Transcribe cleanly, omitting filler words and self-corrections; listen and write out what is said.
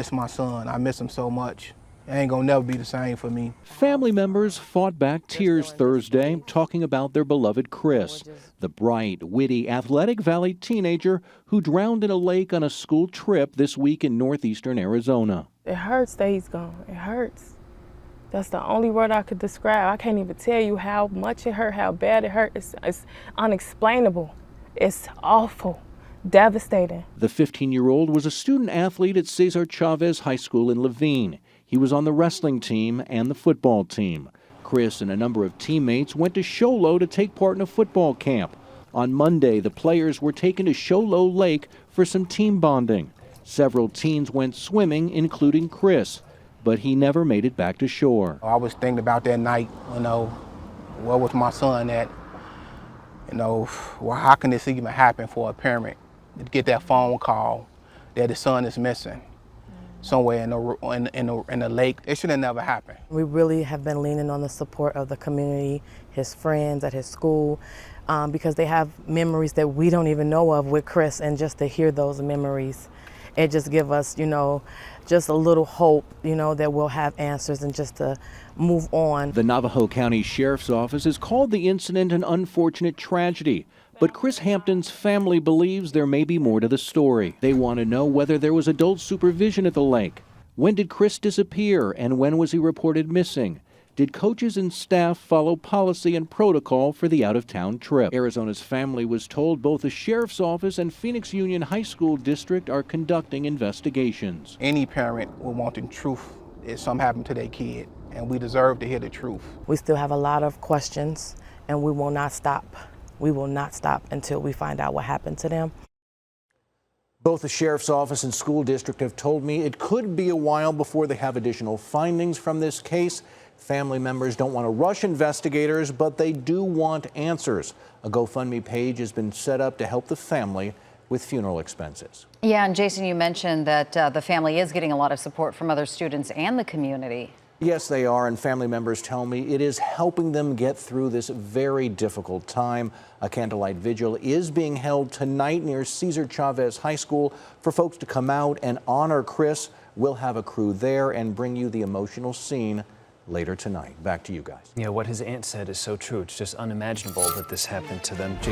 It's my son. I miss him so much. It ain't gonna never be the same for me. Family members fought back tears Thursday, talking about their beloved Chris, the bright, witty, athletic Valley teenager who drowned in a lake on a school trip this week in northeastern Arizona. It hurts that he's gone. It hurts. That's the only word I could describe. I can't even tell you how much it hurt, how bad it hurt. It's unexplainable. It's awful, devastating. The 15-year-old was a student athlete at Cesar Chavez High School in Levine. He was on the wrestling team and the football team. Chris and a number of teammates went to Show Low to take part in a football camp. On Monday, the players were taken to Show Low Lake for some team bonding. Several teens went swimming, including Chris, but he never made it back to shore. I was thinking about that night, where was my son at? Well, how can this even happen for a parent to get that phone call that his son is missing somewhere in the lake? It should have never happened. We really have been leaning on the support of the community, his friends at his school, because they have memories that we don't even know of with Chris, and just to hear those memories, it just gives us, just a little hope, that we'll have answers and just to move on. The Navajo County Sheriff's Office has called the incident an unfortunate tragedy, but Chris Hampton's family believes there may be more to the story. They want to know whether there was adult supervision at the lake. When did Chris disappear, and when was he reported missing? Did coaches and staff follow policy and protocol for the out-of-town trip? Arizona's family was told both the Sheriff's Office and Phoenix Union High School District are conducting investigations. Any parent will want the truth if something happened to their kid, and we deserve to hear the truth. We still have a lot of questions, and we will not stop. We will not stop until we find out what happened to them. Both the Sheriff's Office and school district have told me it could be a while before they have additional findings from this case. Family members don't want to rush investigators, but they do want answers. A GoFundMe page has been set up to help the family with funeral expenses. Yeah, and Jason, you mentioned that the family is getting a lot of support from other students and the community. Yes, they are, and family members tell me it is helping them get through this very difficult time. A candlelight vigil is being held tonight near Cesar Chavez High School for folks to come out and honor Chris. We'll have a crew there and bring you the emotional scene later tonight. Back to you guys. Yeah, what his aunt said is so true. It's just unimaginable that this happened to them.